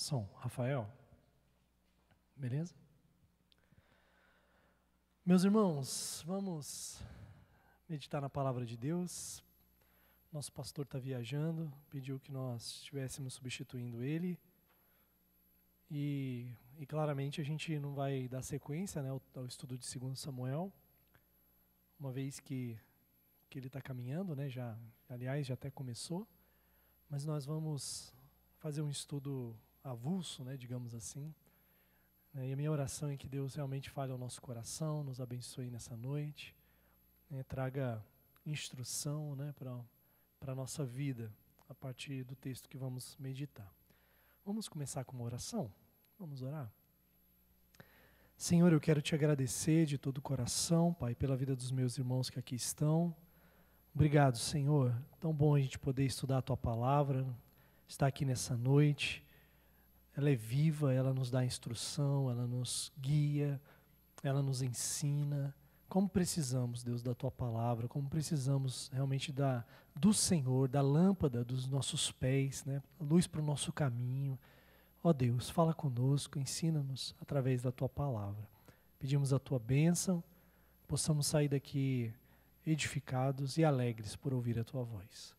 Som, Rafael. Beleza? Meus irmãos, vamos meditar na palavra de Deus. Nosso pastor está viajando, pediu que nós estivéssemos substituindo ele. E claramente a gente não vai dar sequência, né, ao estudo de 2 Samuel, uma vez que ele está caminhando, né, aliás, já até começou, mas nós vamos fazer um estudo avulso, né, digamos assim. E a minha oração é que Deus realmente fale ao nosso coração, nos abençoe nessa noite, né, traga instrução, né, para a nossa vida, a partir do texto que vamos meditar. Vamos começar com uma oração? Vamos orar? Senhor, eu quero te agradecer de todo o coração, Pai, pela vida dos meus irmãos que aqui estão. Obrigado, Senhor. Tão bom a gente poder estudar a Tua Palavra, estar aqui nessa noite. Ela é viva, ela nos dá instrução, ela nos guia, ela nos ensina. Como precisamos, Deus, da Tua Palavra, como precisamos realmente do Senhor, da lâmpada dos nossos pés, né? Luz para o nosso caminho. Ó Deus, fala conosco, ensina-nos através da Tua Palavra. Pedimos a Tua bênção, possamos sair daqui edificados e alegres por ouvir a Tua voz.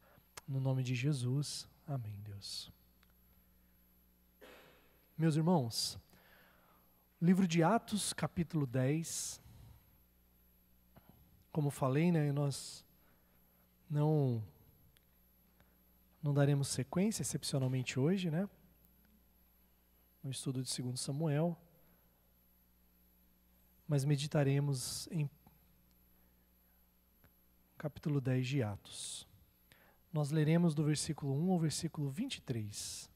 No nome de Jesus, amém, Deus. Meus irmãos, livro de Atos, capítulo 10, como falei, né, nós não daremos sequência, excepcionalmente hoje, né, no estudo de 2 Samuel, mas meditaremos em capítulo 10 de Atos. Nós leremos do versículo 1 ao versículo 23.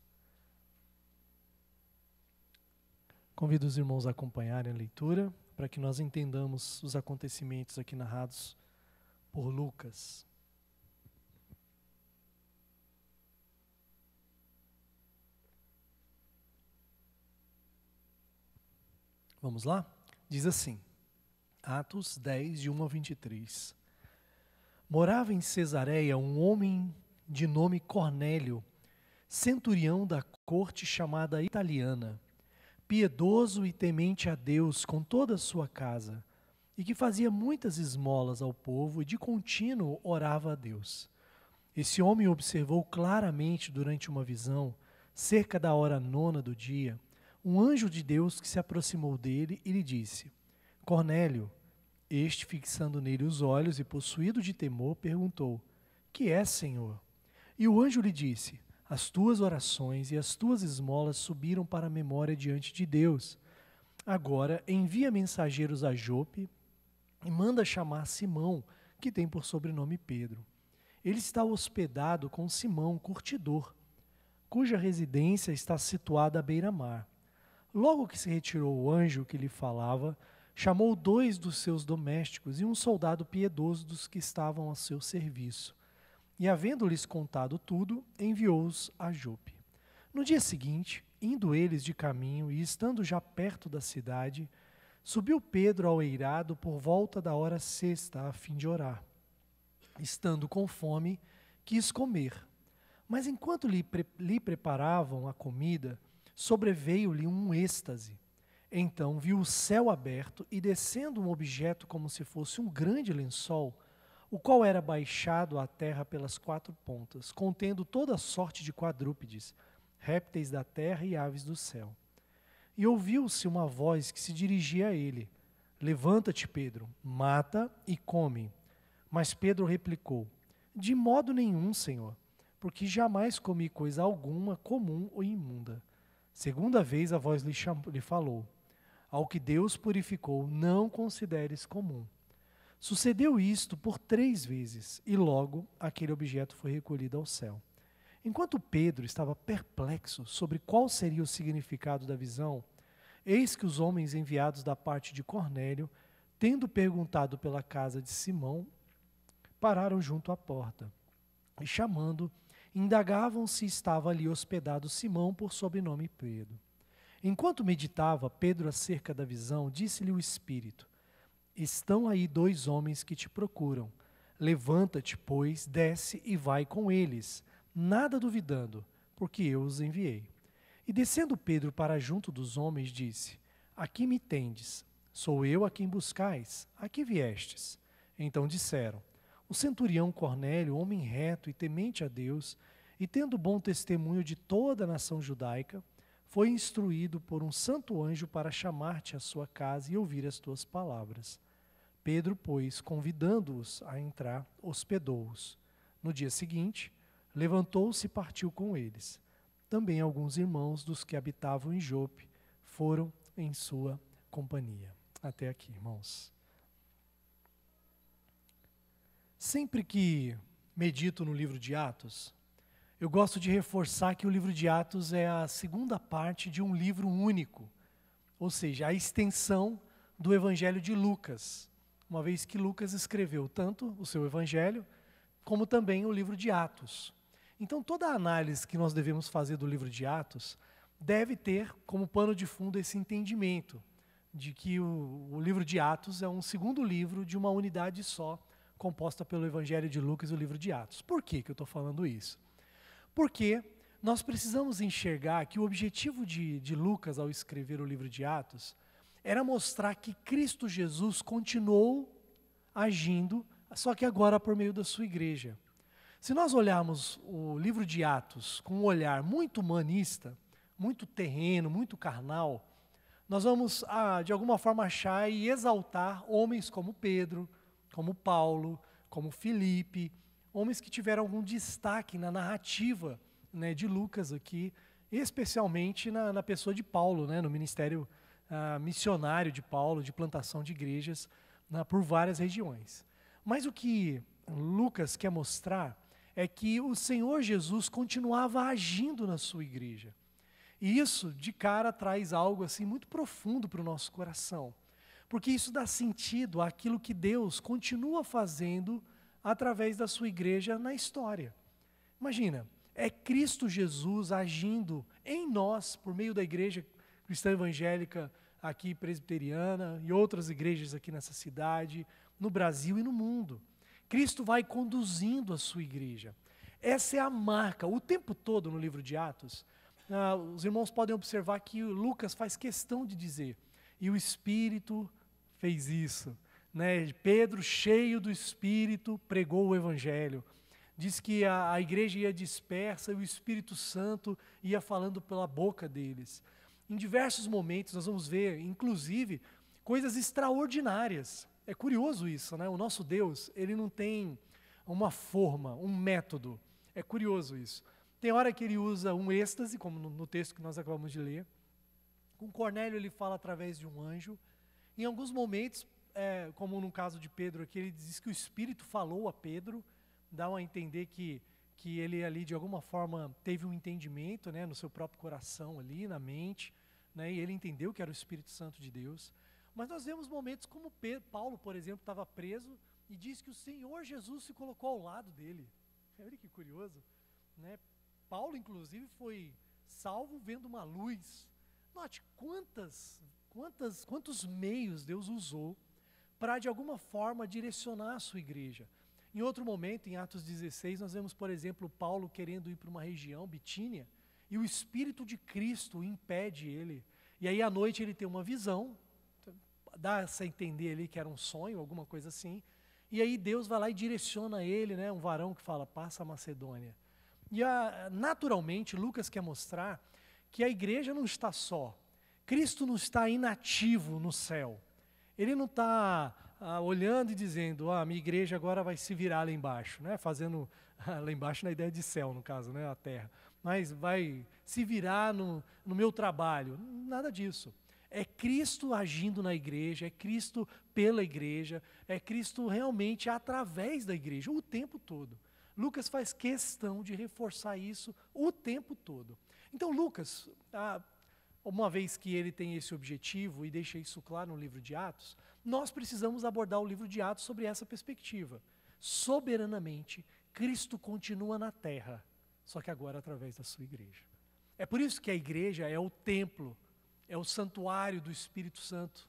Convido os irmãos a acompanharem a leitura, para que nós entendamos os acontecimentos aqui narrados por Lucas. Vamos lá? Diz assim, Atos 10, de 1 a 23. Morava em Cesareia um homem de nome Cornélio, centurião da corte chamada Italiana, piedoso e temente a Deus com toda a sua casa, e que fazia muitas esmolas ao povo e de contínuo orava a Deus. Esse homem observou claramente durante uma visão, cerca da hora 9 do dia, um anjo de Deus que se aproximou dele e lhe disse, Cornélio. Este, fixando nele os olhos e possuído de temor, perguntou, que é, Senhor? E o anjo lhe disse, as tuas orações e as tuas esmolas subiram para a memória diante de Deus. Agora envia mensageiros a Jope e manda chamar Simão, que tem por sobrenome Pedro. Ele está hospedado com Simão, curtidor, cuja residência está situada à beira-mar. Logo que se retirou o anjo que lhe falava, chamou 2 dos seus domésticos e um soldado piedoso dos que estavam a seu serviço. E, havendo-lhes contado tudo, enviou-os a Jope. No dia seguinte, indo eles de caminho e estando já perto da cidade, subiu Pedro ao eirado por volta da hora 6, a fim de orar. Estando com fome, quis comer. Mas enquanto lhe preparavam a comida, sobreveio-lhe um êxtase. Então viu o céu aberto e descendo um objeto como se fosse um grande lençol, o qual era baixado à terra pelas 4 pontas, contendo toda sorte de quadrúpedes, répteis da terra e aves do céu. E ouviu-se uma voz que se dirigia a ele, levanta-te, Pedro, mata e come. Mas Pedro replicou, de modo nenhum, Senhor, porque jamais comi coisa alguma comum ou imunda. Segunda vez a voz lhe falou, ao que Deus purificou, não consideres comum. Sucedeu isto por 3 vezes, e logo aquele objeto foi recolhido ao céu. Enquanto Pedro estava perplexo sobre qual seria o significado da visão, eis que os homens enviados da parte de Cornélio, tendo perguntado pela casa de Simão, pararam junto à porta, e chamando, indagavam se estava ali hospedado Simão por sobrenome Pedro. Enquanto meditava Pedro acerca da visão, disse-lhe o Espírito, estão aí 2 homens que te procuram. Levanta-te, pois, desce e vai com eles, nada duvidando, porque eu os enviei. E descendo Pedro para junto dos homens, disse, aqui me tendes, sou eu a quem buscais, a que viestes? Então disseram, o centurião Cornélio, homem reto e temente a Deus, e tendo bom testemunho de toda a nação judaica, foi instruído por um santo anjo para chamar-te à sua casa e ouvir as tuas palavras. Pedro, pois, convidando-os a entrar, hospedou-os. No dia seguinte, levantou-se e partiu com eles. Também alguns irmãos dos que habitavam em Jope foram em sua companhia. Até aqui, irmãos. Sempre que medito no livro de Atos, eu gosto de reforçar que o livro de Atos é a segunda parte de um livro único, ou seja, a extensão do Evangelho de Lucas, uma vez que Lucas escreveu tanto o seu Evangelho, como também o livro de Atos. Então toda a análise que nós devemos fazer do livro de Atos deve ter como pano de fundo esse entendimento de que o livro de Atos é um segundo livro de uma unidade só, composta pelo Evangelho de Lucas e o livro de Atos. Por que eu estou falando isso? Porque nós precisamos enxergar que o objetivo de Lucas ao escrever o livro de Atos era mostrar que Cristo Jesus continuou agindo, só que agora por meio da sua igreja. Se nós olharmos o livro de Atos com um olhar muito humanista, muito terreno, muito carnal, nós vamos, de alguma forma, achar e exaltar homens como Pedro, como Paulo, como Filipe, homens que tiveram algum destaque na narrativa, né, de Lucas aqui, especialmente na pessoa de Paulo, né, no ministério missionário de Paulo, de plantação de igrejas por várias regiões. Mas o que Lucas quer mostrar é que o Senhor Jesus continuava agindo na sua igreja. E isso, de cara, traz algo assim muito profundo para o nosso coração. Porque isso dá sentido àquilo que Deus continua fazendo através da sua igreja na história. Imagina, é Cristo Jesus agindo em nós, por meio da igreja cristã evangélica aqui presbiteriana e outras igrejas aqui nessa cidade, no Brasil e no mundo. Cristo vai conduzindo a sua igreja. Essa é a marca, o tempo todo no livro de Atos. Os irmãos podem observar que Lucas faz questão de dizer, e o Espírito fez isso. Né? Pedro, cheio do Espírito, pregou o Evangelho. Diz que a igreja ia dispersa e o Espírito Santo ia falando pela boca deles. Em diversos momentos nós vamos ver, inclusive, coisas extraordinárias. É curioso isso, né? O nosso Deus, ele não tem uma forma, um método. É curioso isso. Tem hora que ele usa um êxtase, como no texto que nós acabamos de ler. Com Cornélio ele fala através de um anjo. Em alguns momentos, como no caso de Pedro aqui, ele diz que o Espírito falou a Pedro, dá a entender que ele ali de alguma forma teve um entendimento, né, no seu próprio coração ali, na mente, né, e ele entendeu que era o Espírito Santo de Deus. Mas nós vemos momentos como Paulo, por exemplo, estava preso e diz que o Senhor Jesus se colocou ao lado dele. Olha que curioso, né? Paulo, inclusive, foi salvo vendo uma luz. Note quantos meios Deus usou para, de alguma forma, direcionar a sua igreja. Em outro momento, em Atos 16, nós vemos, por exemplo, Paulo querendo ir para uma região, Bitínia, e o Espírito de Cristo impede ele. E aí, à noite, ele tem uma visão, dá-se a entender ali que era um sonho, alguma coisa assim, e aí Deus vai lá e direciona ele, né, um varão que fala, passa a Macedônia. E naturalmente, Lucas quer mostrar que a igreja não está só. Cristo não está inativo no céu. Ele não está olhando e dizendo, minha igreja agora vai se virar lá embaixo, né? Fazendo, lá embaixo na ideia de céu, no caso, né? A terra. Mas vai se virar no meu trabalho. Nada disso. É Cristo agindo na igreja, é Cristo pela igreja, é Cristo realmente através da igreja, o tempo todo. Lucas faz questão de reforçar isso o tempo todo. Então Lucas, uma vez que ele tem esse objetivo e deixa isso claro no livro de Atos, nós precisamos abordar o livro de Atos sobre essa perspectiva. Soberanamente, Cristo continua na terra, só que agora através da sua igreja. É por isso que a igreja é o templo, é o santuário do Espírito Santo,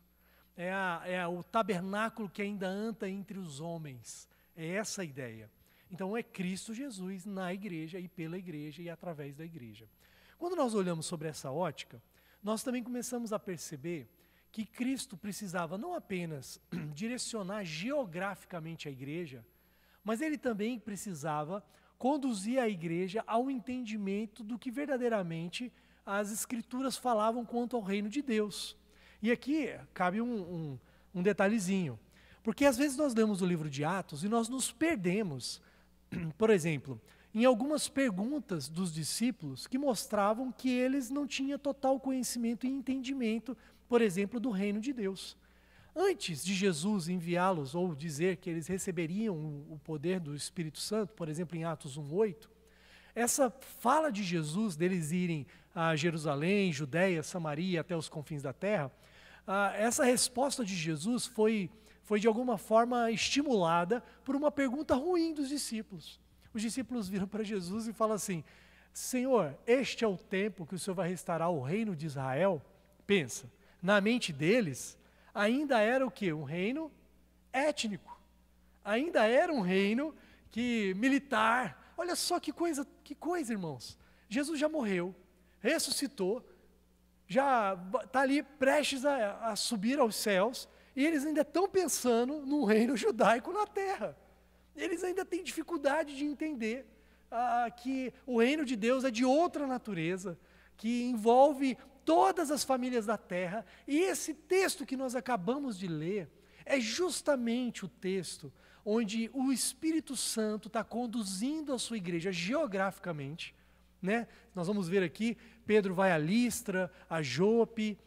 é o tabernáculo que ainda anda entre os homens. É essa a ideia. Então é Cristo Jesus na igreja e pela igreja e através da igreja. Quando nós olhamos sobre essa ótica, nós também começamos a perceber que Cristo precisava não apenas direcionar geograficamente a igreja, mas ele também precisava conduzir a igreja ao entendimento do que verdadeiramente as Escrituras falavam quanto ao reino de Deus. E aqui cabe um detalhezinho, porque às vezes nós lemos o livro de Atos e nós nos perdemos, por exemplo, em algumas perguntas dos discípulos que mostravam que eles não tinham total conhecimento e entendimento, por exemplo, do reino de Deus. Antes de Jesus enviá-los ou dizer que eles receberiam o poder do Espírito Santo, por exemplo, em Atos 1:8, essa fala de Jesus, deles irem a Jerusalém, Judéia, Samaria, até os confins da terra, essa resposta de Jesus foi de alguma forma estimulada por uma pergunta ruim dos discípulos. Os discípulos viram para Jesus e falam assim, Senhor, este é o tempo que o Senhor vai restaurar o reino de Israel? Pensa, na mente deles, ainda era o quê? Um reino étnico. Ainda era um reino militar. Olha só que coisa, irmãos. Jesus já morreu, ressuscitou, já está ali prestes a subir aos céus, e eles ainda estão pensando num reino judaico na terra. Eles ainda têm dificuldade de entender que o reino de Deus é de outra natureza, que envolve todas as famílias da terra, e esse texto que nós acabamos de ler é justamente o texto onde o Espírito Santo está conduzindo a sua igreja geograficamente, né? Nós vamos ver aqui, Pedro vai a Listra, a Jope,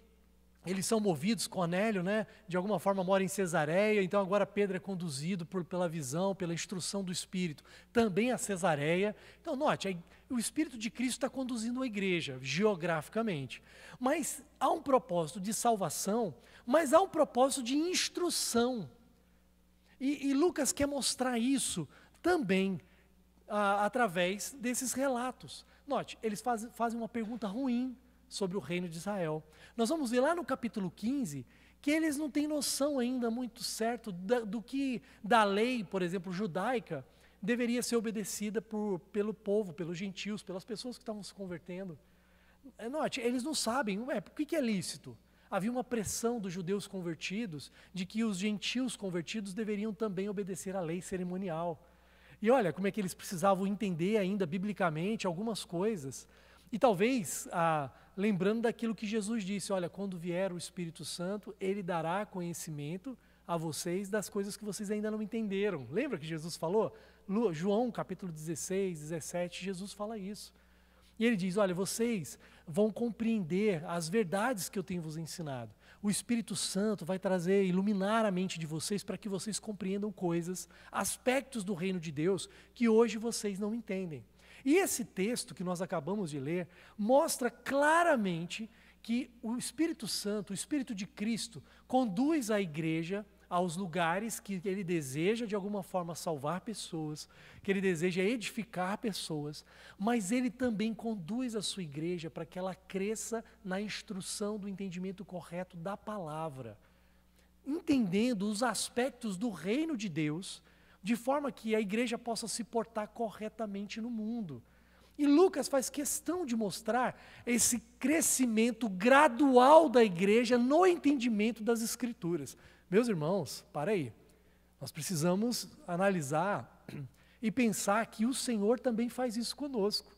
eles são movidos, Cornélio, né, de alguma forma mora em Cesareia, então agora Pedro é conduzido pela visão, pela instrução do Espírito, também a Cesareia. Então note, o Espírito de Cristo está conduzindo a igreja, geograficamente. Mas há um propósito de salvação, mas há um propósito de instrução. E Lucas quer mostrar isso também através desses relatos. Note, eles fazem uma pergunta ruim sobre o reino de Israel. Nós vamos ver lá no capítulo 15 que eles não têm noção ainda muito certo do que da lei, por exemplo, judaica, deveria ser obedecida pelo povo, pelos gentios, pelas pessoas que estavam se convertendo. Note, eles não sabem, por que é lícito? Havia uma pressão dos judeus convertidos de que os gentios convertidos deveriam também obedecer à lei cerimonial. E olha como é que eles precisavam entender ainda biblicamente algumas coisas. E talvez, lembrando daquilo que Jesus disse, olha, quando vier o Espírito Santo, Ele dará conhecimento a vocês das coisas que vocês ainda não entenderam. Lembra que Jesus falou? João capítulo 16, 17, Jesus fala isso. E ele diz, olha, vocês vão compreender as verdades que eu tenho vos ensinado. O Espírito Santo vai iluminar a mente de vocês para que vocês compreendam coisas, aspectos do reino de Deus que hoje vocês não entendem. E esse texto que nós acabamos de ler mostra claramente que o Espírito Santo, o Espírito de Cristo, conduz a igreja aos lugares que ele deseja de alguma forma salvar pessoas, que ele deseja edificar pessoas, mas ele também conduz a sua igreja para que ela cresça na instrução do entendimento correto da palavra, entendendo os aspectos do reino de Deus, de forma que a igreja possa se portar corretamente no mundo. E Lucas faz questão de mostrar esse crescimento gradual da igreja no entendimento das Escrituras. Meus irmãos, para aí. Nós precisamos analisar e pensar que o Senhor também faz isso conosco.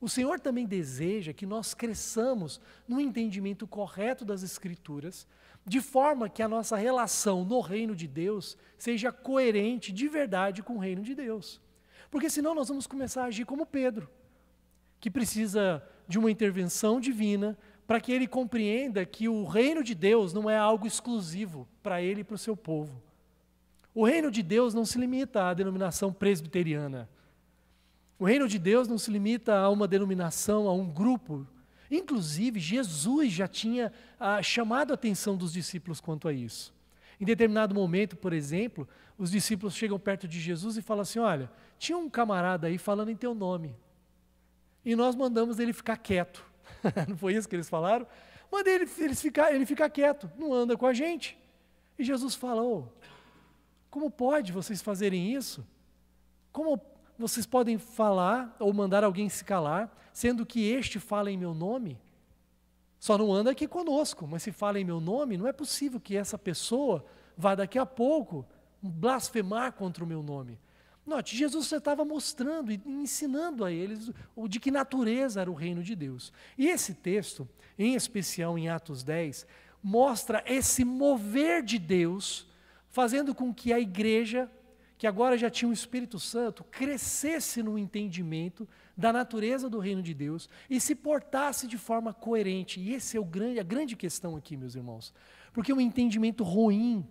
O Senhor também deseja que nós cresçamos no entendimento correto das Escrituras, de forma que a nossa relação no reino de Deus seja coerente de verdade com o reino de Deus. Porque senão nós vamos começar a agir como Pedro, que precisa de uma intervenção divina para que ele compreenda que o reino de Deus não é algo exclusivo para ele e para o seu povo. O reino de Deus não se limita à denominação presbiteriana. O reino de Deus não se limita a uma denominação, a um grupo. Inclusive, Jesus já tinha chamado a atenção dos discípulos quanto a isso. Em determinado momento, por exemplo, os discípulos chegam perto de Jesus e falam assim, olha, tinha um camarada aí falando em teu nome, e nós mandamos ele ficar quieto. Não foi isso que eles falaram? Manda ele ficar quieto, não anda com a gente. E Jesus falou, como pode vocês fazerem isso? Como vocês podem falar ou mandar alguém se calar, sendo que este fala em meu nome? Só não anda aqui conosco, mas se fala em meu nome, não é possível que essa pessoa vá daqui a pouco blasfemar contra o meu nome. Note, Jesus estava mostrando e ensinando a eles de que natureza era o reino de Deus. E esse texto, em especial em Atos 10, mostra esse mover de Deus, fazendo com que a igreja, que agora já tinha o Espírito Santo, crescesse no entendimento da natureza do reino de Deus e se portasse de forma coerente. E essa é a grande questão aqui, meus irmãos. Porque um entendimento ruim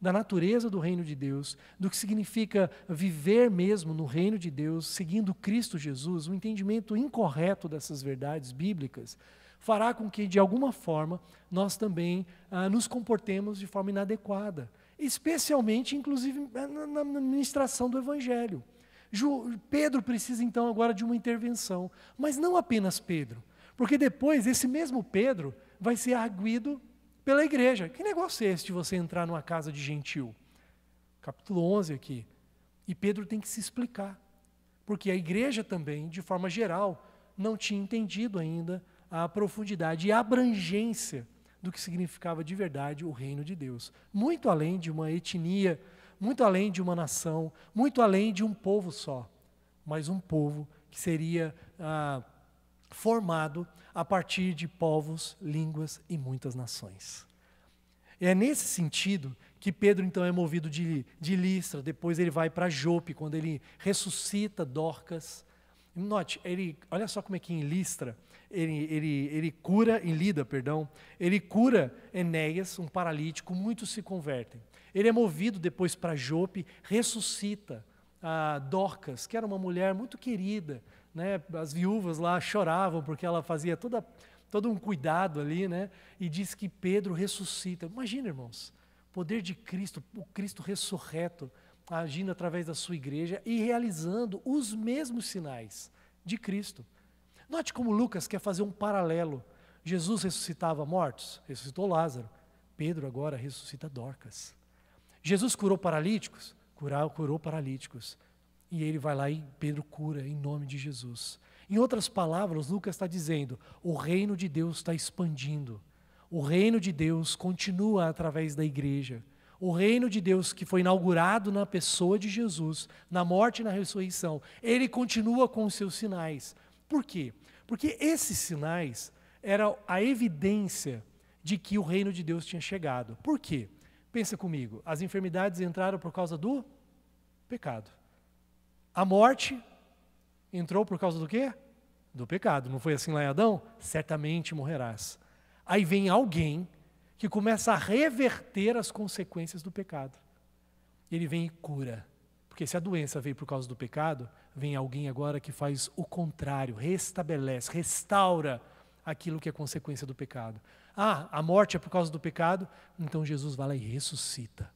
da natureza do reino de Deus, do que significa viver mesmo no reino de Deus, seguindo Cristo Jesus, um entendimento incorreto dessas verdades bíblicas, fará com que, de alguma forma, nós também nos comportemos de forma inadequada, especialmente, inclusive, na ministração do Evangelho. Pedro precisa, então, agora de uma intervenção, mas não apenas Pedro, porque depois esse mesmo Pedro vai ser arguido pela igreja. Que negócio é esse de você entrar numa casa de gentil? Capítulo 11 aqui. E Pedro tem que se explicar, porque a igreja também, de forma geral, não tinha entendido ainda a profundidade e a abrangência do que significava de verdade o reino de Deus. Muito além de uma etnia, muito além de uma nação, muito além de um povo só, mas um povo que seria formado a partir de povos, línguas e muitas nações. É nesse sentido que Pedro então é movido de Listra, depois ele vai para Jope, quando ele ressuscita Dorcas, Note, olha só como é que em Listra, ele cura, em Lida, perdão, ele cura Enéas, um paralítico, muitos se convertem. Ele é movido depois para Jope, ressuscita a Dorcas, que era uma mulher muito querida, né? As viúvas lá choravam porque ela fazia todo um cuidado ali, né? E diz que Pedro ressuscita. Imagina, irmãos, o poder de Cristo, o Cristo ressurreto, agindo através da sua igreja e realizando os mesmos sinais de Cristo. Note como Lucas quer fazer um paralelo. Jesus ressuscitava mortos, ressuscitou Lázaro. Pedro agora ressuscita Dorcas. Jesus curou paralíticos, curou paralíticos. E ele vai lá e Pedro cura em nome de Jesus. Em outras palavras, Lucas está dizendo, o reino de Deus está expandindo. O reino de Deus continua através da igreja. O reino de Deus que foi inaugurado na pessoa de Jesus, na morte e na ressurreição, ele continua com os seus sinais. Por quê? Porque esses sinais eram a evidência de que o reino de Deus tinha chegado. Por quê? Pensa comigo, as enfermidades entraram por causa do pecado. A morte entrou por causa do quê? Do pecado. Não foi assim lá em Adão? Certamente morrerás. Aí vem alguém que começa a reverter as consequências do pecado. Ele vem e cura. Porque se a doença veio por causa do pecado, vem alguém agora que faz o contrário, restabelece, restaura aquilo que é consequência do pecado. Ah, a morte é por causa do pecado, então Jesus vai lá e ressuscita.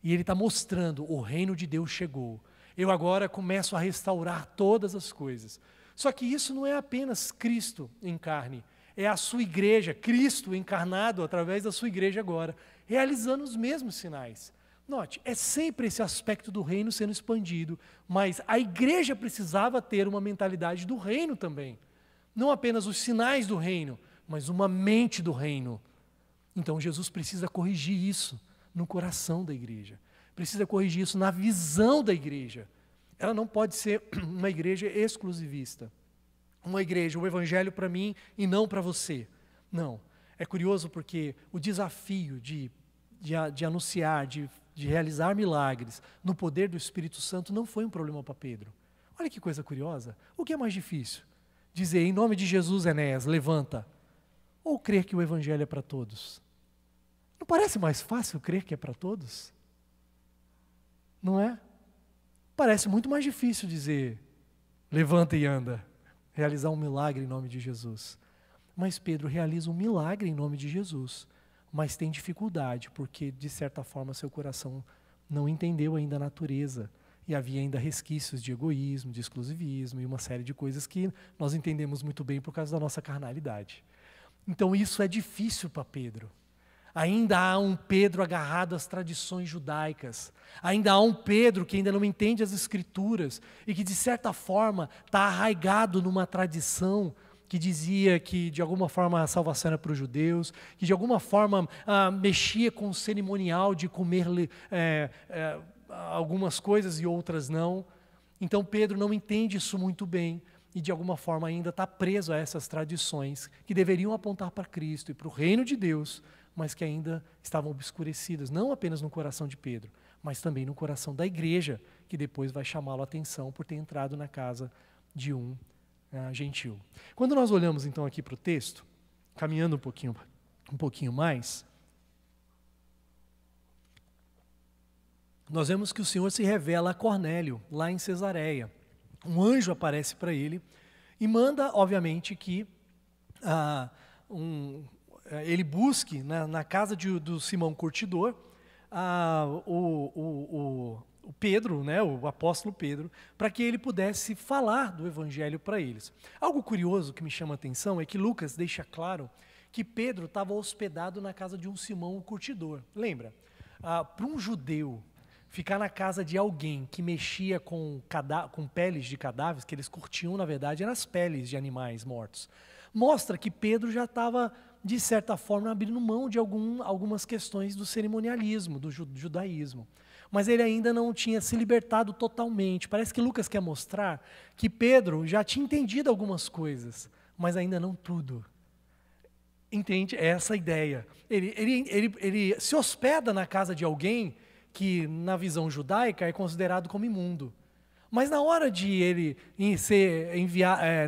E ele está mostrando, o reino de Deus chegou. Eu agora começo a restaurar todas as coisas. Só que isso não é apenas Cristo em carne, é a sua igreja, Cristo encarnado através da sua igreja agora, realizando os mesmos sinais. Note, é sempre esse aspecto do reino sendo expandido, mas a igreja precisava ter uma mentalidade do reino também. Não apenas os sinais do reino, mas uma mente do reino. Então Jesus precisa corrigir isso no coração da igreja. Precisa corrigir isso na visão da igreja. Ela não pode ser uma igreja exclusivista. Uma igreja, o evangelho para mim e não para você. Não. É curioso porque o desafio de anunciar, de realizar milagres no poder do Espírito Santo não foi um problema para Pedro. Olha que coisa curiosa. O que é mais difícil? Dizer, em nome de Jesus, Enéas, levanta. Ou crer que o evangelho é para todos? Não parece mais fácil crer que é para todos? Não é? Parece muito mais difícil dizer, levanta e anda. Realizar um milagre em nome de Jesus. Mas Pedro realiza um milagre em nome de Jesus, mas tem dificuldade, porque de certa forma seu coração não entendeu ainda a natureza, e havia ainda resquícios de egoísmo, de exclusivismo, e uma série de coisas que nós entendemos muito bem por causa da nossa carnalidade. Então isso é difícil para Pedro. Ainda há um Pedro agarrado às tradições judaicas. Ainda há um Pedro que ainda não entende as Escrituras e que, de certa forma, está arraigado numa tradição que dizia que, de alguma forma, a salvação era para os judeus, que, de alguma forma, mexia com o cerimonial de comer algumas coisas e outras não. Então, Pedro não entende isso muito bem e, de alguma forma, ainda está preso a essas tradições que deveriam apontar para Cristo e para o reino de Deus, mas que ainda estavam obscurecidas, não apenas no coração de Pedro, mas também no coração da igreja, que depois vai chamá-lo a atenção por ter entrado na casa de um gentil. Quando nós olhamos então aqui para o texto, caminhando um pouquinho mais, nós vemos que o Senhor se revela a Cornélio, lá em Cesareia. Um anjo aparece para ele e manda, obviamente, que ele busque na casa do Simão Curtidor o Pedro, né, o apóstolo Pedro, para que ele pudesse falar do evangelho para eles. Algo curioso que me chama a atenção é que Lucas deixa claro que Pedro estava hospedado na casa de um Simão o Curtidor. Lembra? Para um judeu ficar na casa de alguém que mexia com peles de cadáveres, que eles curtiam, na verdade, eram as peles de animais mortos, mostra que Pedro já estava, de certa forma, abrindo mão de algumas questões do cerimonialismo, do judaísmo. Mas ele ainda não tinha se libertado totalmente. Parece que Lucas quer mostrar que Pedro já tinha entendido algumas coisas, mas ainda não tudo. Entende? É essa a ideia. Ele se hospeda na casa de alguém que, na visão judaica, é considerado como imundo. Mas na hora de ele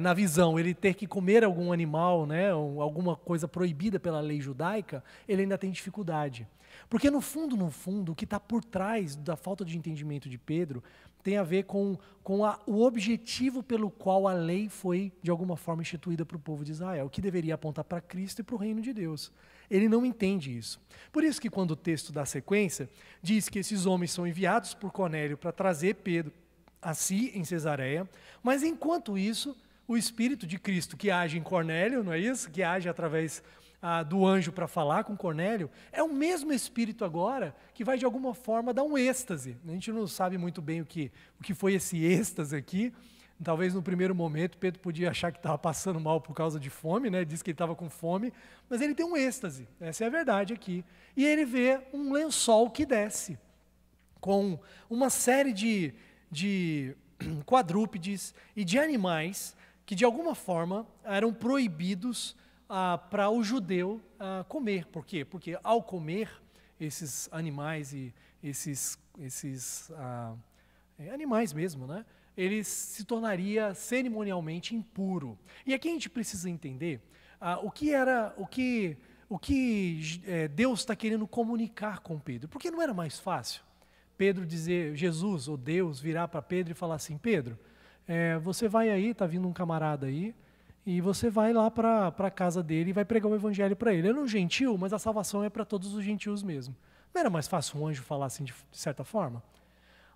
na visão, ele ter que comer algum animal, né, ou alguma coisa proibida pela lei judaica, ele ainda tem dificuldade. Porque no fundo, o que está por trás da falta de entendimento de Pedro tem a ver com o objetivo pelo qual a lei foi, de alguma forma, instituída para o povo de Israel, que deveria apontar para Cristo e para o reino de Deus. Ele não entende isso. Por isso que quando o texto dá sequência, diz que esses homens são enviados por Cornélio para trazer Pedro a si em Cesareia, mas enquanto isso, o Espírito de Cristo que age em Cornélio, não é isso? Que age através do anjo para falar com Cornélio, é o mesmo Espírito agora que vai de alguma forma dar um êxtase. A gente não sabe muito bem o que foi esse êxtase aqui. Talvez no primeiro momento Pedro podia achar que estava passando mal por causa de fome, né? Diz que ele estava com fome, mas ele tem um êxtase, essa é a verdade aqui. E ele vê um lençol que desce, com uma série de quadrúpedes e de animais que de alguma forma eram proibidos para o judeu comer. Por quê? Porque ao comer esses animais e esses animais mesmo, né? Ele se tornaria cerimonialmente impuro. E aqui a gente precisa entender o que Deus está querendo comunicar com Pedro. Porque não era mais fácil Pedro dizer, Jesus ou Deus virar para Pedro e falar assim, Pedro, você vai aí, está vindo um camarada aí, e você vai lá para a casa dele e vai pregar o evangelho para ele. Ele é um gentil, mas a salvação é para todos os gentios mesmo. Não era mais fácil um anjo falar assim de certa forma?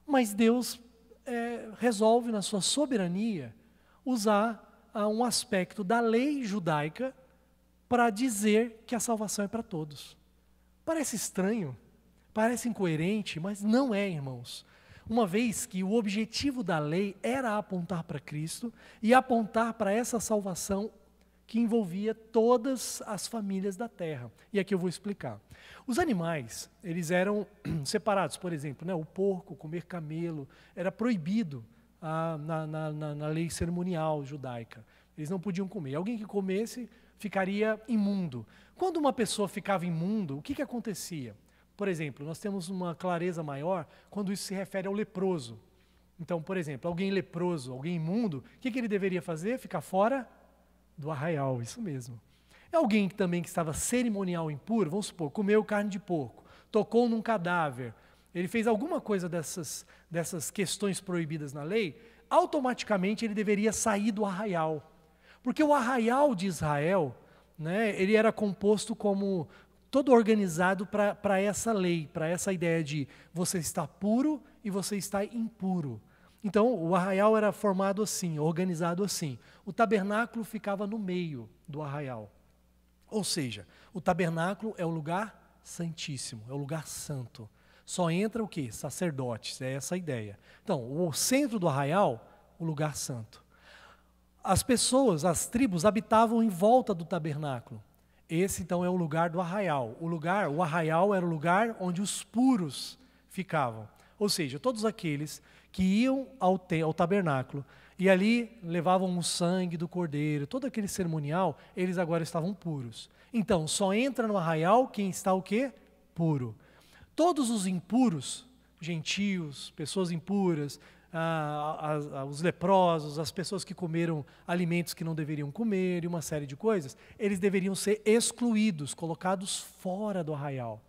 Mas Deus resolve, na sua soberania, usar um aspecto da lei judaica para dizer que a salvação é para todos. Parece estranho, parece incoerente, mas não é, irmãos. Uma vez que o objetivo da lei era apontar para Cristo e apontar para essa salvação que envolvia todas as famílias da terra. E aqui eu vou explicar. Os animais, eles eram separados, por exemplo, né, o porco, comer camelo, era proibido na lei cerimonial judaica. Eles não podiam comer. Alguém que comesse ficaria imundo. Quando uma pessoa ficava imundo, o que acontecia? Por exemplo, nós temos uma clareza maior quando isso se refere ao leproso. Então, por exemplo, alguém leproso, alguém imundo, o que ele deveria fazer? Ficar fora do arraial, isso mesmo. Alguém também que estava cerimonial impuro, vamos supor, comeu carne de porco, tocou num cadáver, ele fez alguma coisa dessas questões proibidas na lei, automaticamente ele deveria sair do arraial. Porque o arraial de Israel, né, ele era composto como todo organizado para essa lei, para essa ideia de você está puro e você está impuro. Então, o arraial era formado assim, organizado assim. O tabernáculo ficava no meio do arraial. Ou seja, o tabernáculo é o lugar santíssimo, é o lugar santo. Só entra o quê? Sacerdotes, é essa a ideia. Então, o centro do arraial, o lugar santo. As pessoas, as tribos, habitavam em volta do tabernáculo. Esse, então, é o lugar do arraial. O arraial era o lugar onde os puros ficavam. Ou seja, todos aqueles que iam ao tabernáculo e ali levavam o sangue do cordeiro, todo aquele cerimonial, eles agora estavam puros. Então, só entra no arraial quem está o quê? Puro. Todos os impuros, gentios, pessoas impuras, os leprosos, as pessoas que comeram alimentos que não deveriam comer e uma série de coisas, eles deveriam ser excluídos, colocados fora do arraial.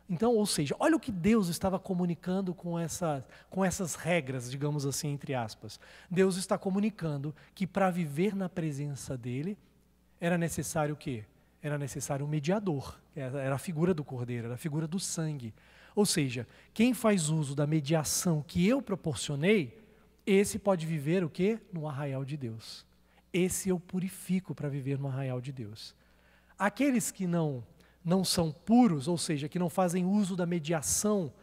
Então, ou seja, olha o que Deus estava comunicando com essas regras, digamos assim, entre aspas. Deus está comunicando que para viver na presença dele, era necessário o quê? Era necessário um mediador, era a figura do cordeiro, era a figura do sangue. Ou seja, quem faz uso da mediação que eu proporcionei, esse pode viver o quê? No arraial de Deus. Esse eu purifico para viver no arraial de Deus. Aqueles que não são puros, ou seja, que não fazem uso da mediação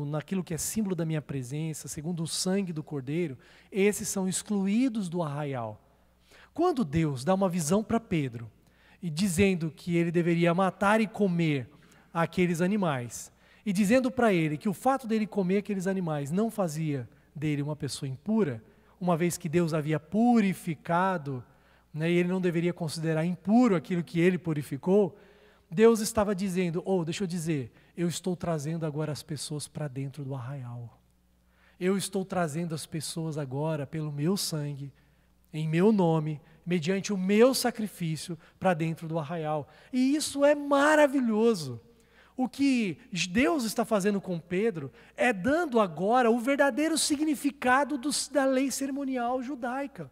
naquilo que é símbolo da minha presença, segundo o sangue do Cordeiro, esses são excluídos do arraial. Quando Deus dá uma visão para Pedro, e dizendo que ele deveria matar e comer aqueles animais, e dizendo para ele que o fato dele comer aqueles animais não fazia dele uma pessoa impura, uma vez que Deus havia purificado, né, e ele não deveria considerar impuro aquilo que ele purificou, Deus estava dizendo, deixa eu dizer, eu estou trazendo agora as pessoas para dentro do arraial. eu estou trazendo as pessoas agora pelo meu sangue, em meu nome, mediante o meu sacrifício, para dentro do arraial. E isso é maravilhoso. O que Deus está fazendo com Pedro é dando agora o verdadeiro significado da lei cerimonial judaica,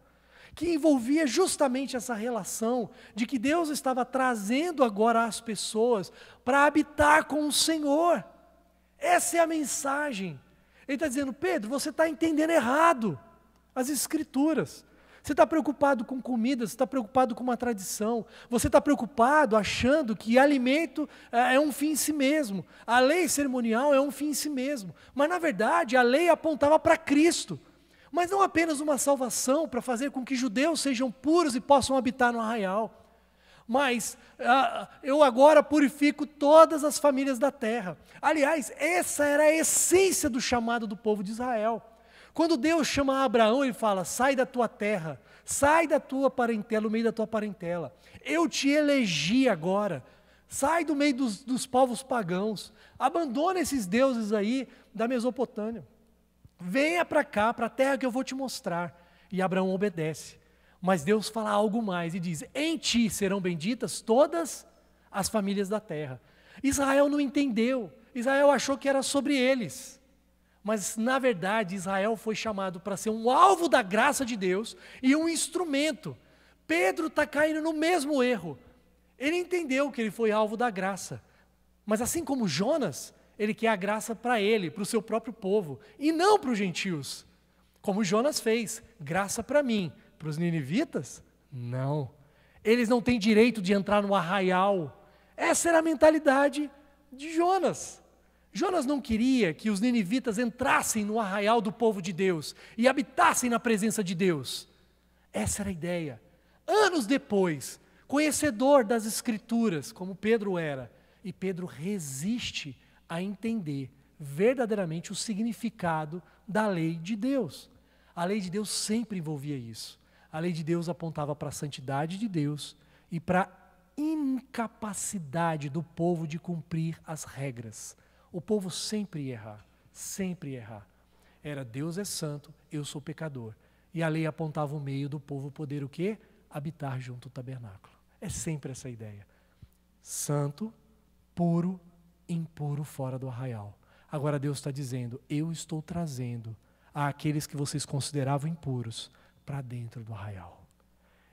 que envolvia justamente essa relação de que Deus estava trazendo agora as pessoas para habitar com o Senhor. Essa é a mensagem. Ele está dizendo: Pedro, você está entendendo errado as Escrituras. Você está preocupado com comida, você está preocupado com uma tradição, você está preocupado achando que alimento é um fim em si mesmo, a lei cerimonial é um fim em si mesmo, mas na verdade a lei apontava para Cristo, mas não apenas uma salvação para fazer com que judeus sejam puros e possam habitar no arraial, mas eu agora purifico todas as famílias da terra. Aliás, essa era a essência do chamado do povo de Israel. Quando Deus chama Abraão, Ele fala: sai da tua terra, sai da tua parentela, do meio da tua parentela. Eu te elegi agora, sai do meio dos povos pagãos, abandona esses deuses aí da Mesopotâmia. Venha para cá, para a terra que eu vou te mostrar. E Abraão obedece. Mas Deus fala algo mais e diz: em ti serão benditas todas as famílias da terra. Israel não entendeu, Israel achou que era sobre eles. Mas, na verdade, Israel foi chamado para ser um alvo da graça de Deus e um instrumento. Pedro está caindo no mesmo erro. Ele entendeu que ele foi alvo da graça. Mas, assim como Jonas, ele quer a graça para ele, para o seu próprio povo, e não para os gentios. Como Jonas fez: graça para mim, para os ninivitas? Não. Eles não têm direito de entrar no arraial. Essa era a mentalidade de Jonas. Jonas não queria que os ninivitas entrassem no arraial do povo de Deus e habitassem na presença de Deus. Essa era a ideia. Anos depois, conhecedor das Escrituras, como Pedro era, e Pedro resiste a entender verdadeiramente o significado da lei de Deus. A lei de Deus sempre envolvia isso. A lei de Deus apontava para a santidade de Deus e para a incapacidade do povo de cumprir as regras. O povo sempre ia errar, sempre ia errar. Era: Deus é santo, eu sou pecador. E a lei apontava o meio do povo poder o quê? Habitar junto ao tabernáculo. É sempre essa ideia. Santo, puro, impuro fora do arraial. Agora Deus está dizendo: eu estou trazendo aqueles que vocês consideravam impuros para dentro do arraial.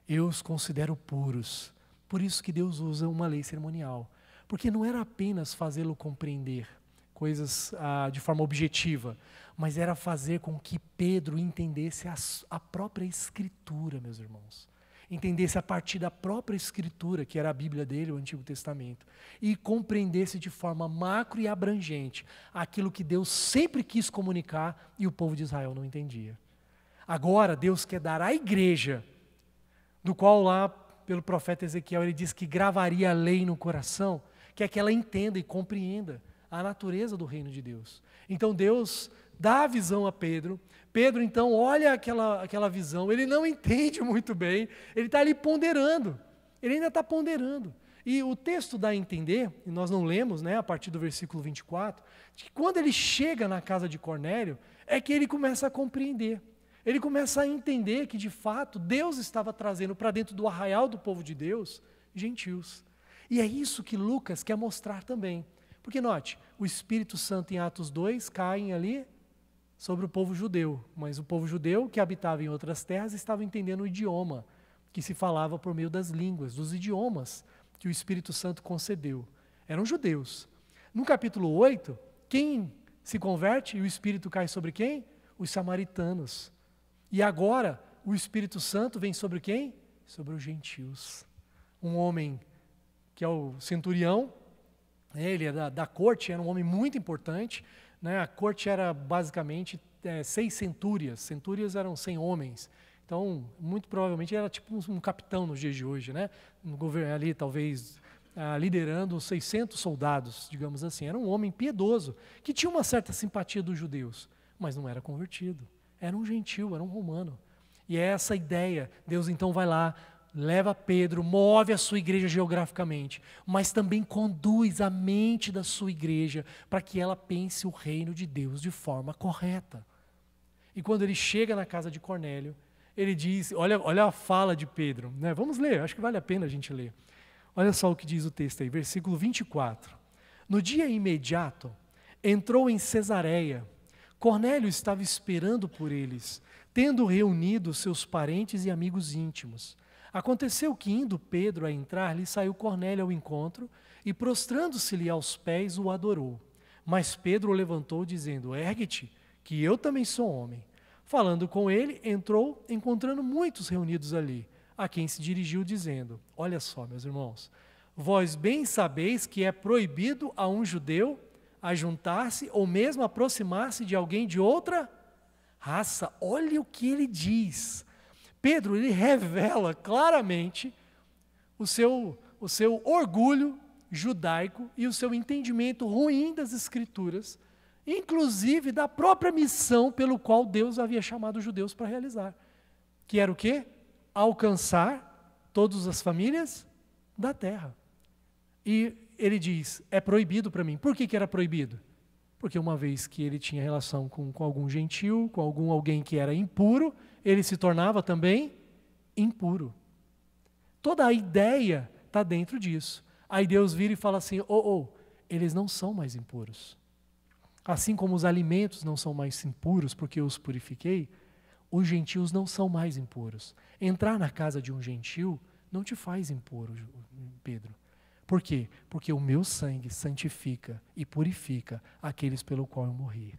Eu os considero puros. Por isso que Deus usa uma lei cerimonial. Porque não era apenas fazê-lo compreender coisas de forma objetiva, mas era fazer com que Pedro entendesse a própria Escritura, meus irmãos. Entendesse a partir da própria Escritura, que era a Bíblia dele, o Antigo Testamento, e compreendesse de forma macro e abrangente aquilo que Deus sempre quis comunicar e o povo de Israel não entendia. Agora Deus quer dar à igreja, do qual lá pelo profeta Ezequiel ele diz que gravaria a lei no coração, quer que ela entenda e compreenda a natureza do reino de Deus. Então Deus dá a visão a Pedro. Pedro então olha aquela visão, ele não entende muito bem, ele está ali ponderando, ele ainda está ponderando. E o texto dá a entender, e nós não lemos, a partir do versículo 24, de que quando ele chega na casa de Cornélio, é que ele começa a compreender. Ele começa a entender que de fato Deus estava trazendo para dentro do arraial do povo de Deus gentios. E é isso que Lucas quer mostrar também. Porque note, o Espírito Santo em Atos 2 cai ali sobre o povo judeu, mas o povo judeu que habitava em outras terras estava entendendo o idioma que se falava por meio das línguas, dos idiomas que o Espírito Santo concedeu. Eram judeus. No capítulo 8, quem se converte e o Espírito cai sobre quem? Os samaritanos. E agora o Espírito Santo vem sobre quem? Sobre os gentios. Um homem que é o centurião, ele é da corte, era um homem muito importante, a corte era basicamente 6 centúrias, centúrias eram 100 homens, então muito provavelmente era tipo um capitão nos dias de hoje, no governo ali talvez liderando 600 soldados, digamos assim. Era um homem piedoso, que tinha uma certa simpatia dos judeus, mas não era convertido, era um gentil, era um romano. E é essa ideia, Deus então vai lá, leva Pedro, move a sua igreja geograficamente, mas também conduz a mente da sua igreja para que ela pense o reino de Deus de forma correta. E quando ele chega na casa de Cornélio, ele diz, olha a fala de Pedro, né? Vamos ler, acho que vale a pena a gente ler. Olha só o que diz o texto aí, versículo 24. No dia imediato, entrou em Cesareia. Cornélio estava esperando por eles, tendo reunido seus parentes e amigos íntimos. Aconteceu que, indo Pedro a entrar, lhe saiu Cornélio ao encontro e, prostrando-se-lhe aos pés, o adorou. Mas Pedro o levantou, dizendo, ergue-te, que eu também sou homem. Falando com ele, entrou, encontrando muitos reunidos ali, a quem se dirigiu, dizendo, olha só, meus irmãos, vós bem sabeis que é proibido a um judeu ajuntar-se ou mesmo aproximar-se de alguém de outra raça. Olha o que ele diz. Pedro, ele revela claramente o seu orgulho judaico e o seu entendimento ruim das Escrituras, inclusive da própria missão pelo qual Deus havia chamado os judeus para realizar. Que era o quê? Alcançar todas as famílias da terra. E ele diz, é proibido para mim. Por que era proibido? Porque uma vez que ele tinha relação com algum gentil, com alguém que era impuro, ele se tornava também impuro. Toda a ideia está dentro disso. Aí Deus vira e fala assim, eles não são mais impuros. Assim como os alimentos não são mais impuros porque eu os purifiquei, os gentios não são mais impuros. Entrar na casa de um gentil não te faz impuro, Pedro. Por quê? Porque o meu sangue santifica e purifica aqueles pelo qual eu morri.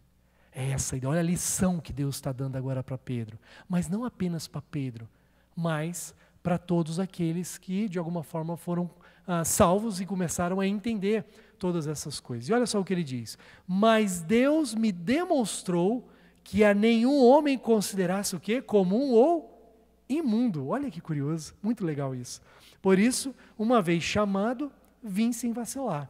É essa ideia. Olha a lição que Deus está dando agora para Pedro. Mas não apenas para Pedro, mas para todos aqueles que de alguma forma foram salvos e começaram a entender todas essas coisas. E olha só o que ele diz. Mas Deus me demonstrou que a nenhum homem considerasse o quê? Comum ou imundo. Olha que curioso, muito legal isso. Por isso, uma vez chamado, vim sem vacilar.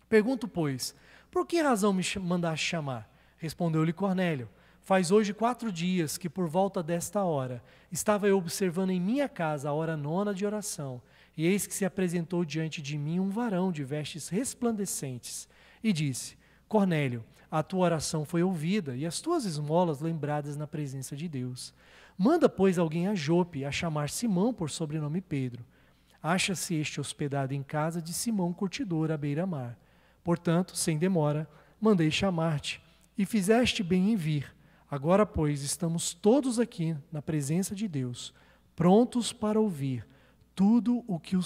Pergunto, pois, por que razão me mandaste chamar? Respondeu-lhe Cornélio, faz hoje 4 dias que por volta desta hora estava eu observando em minha casa a hora 9ª de oração, e eis que se apresentou diante de mim um varão de vestes resplandecentes, e disse, Cornélio, a tua oração foi ouvida, e as tuas esmolas lembradas na presença de Deus. Manda, pois, alguém a Jope, a chamar Simão por sobrenome Pedro. Acha-se este hospedado em casa de Simão curtidor à beira-mar. Portanto, sem demora, mandei chamar-te, e fizeste bem em vir. Agora, pois, estamos todos aqui na presença de Deus, prontos para ouvir tudo o que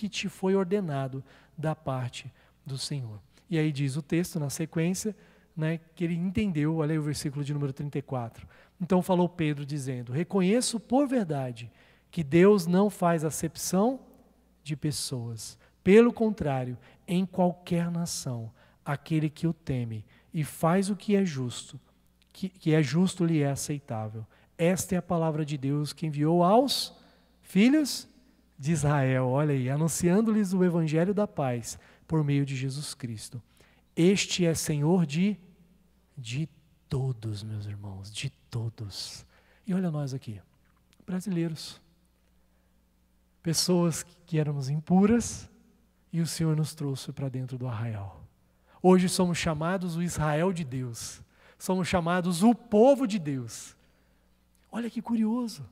te foi ordenado da parte do Senhor. E aí diz o texto na sequência, né, que ele entendeu, olha aí o versículo de número 34. Então falou Pedro dizendo, reconheço por verdade que Deus não faz acepção de pessoas. Pelo contrário, em qualquer nação, aquele que o teme e faz o que é justo, que é justo lhe é aceitável. Esta é a palavra de Deus que enviou aos filhos de Israel, olha aí, anunciando-lhes o evangelho da paz por meio de Jesus Cristo. Este é Senhor de todos, meus irmãos, de todos. E olha nós aqui, brasileiros, pessoas que éramos impuras e o Senhor nos trouxe para dentro do arraial. Hoje somos chamados o Israel de Deus, somos chamados o povo de Deus. Olha que curioso,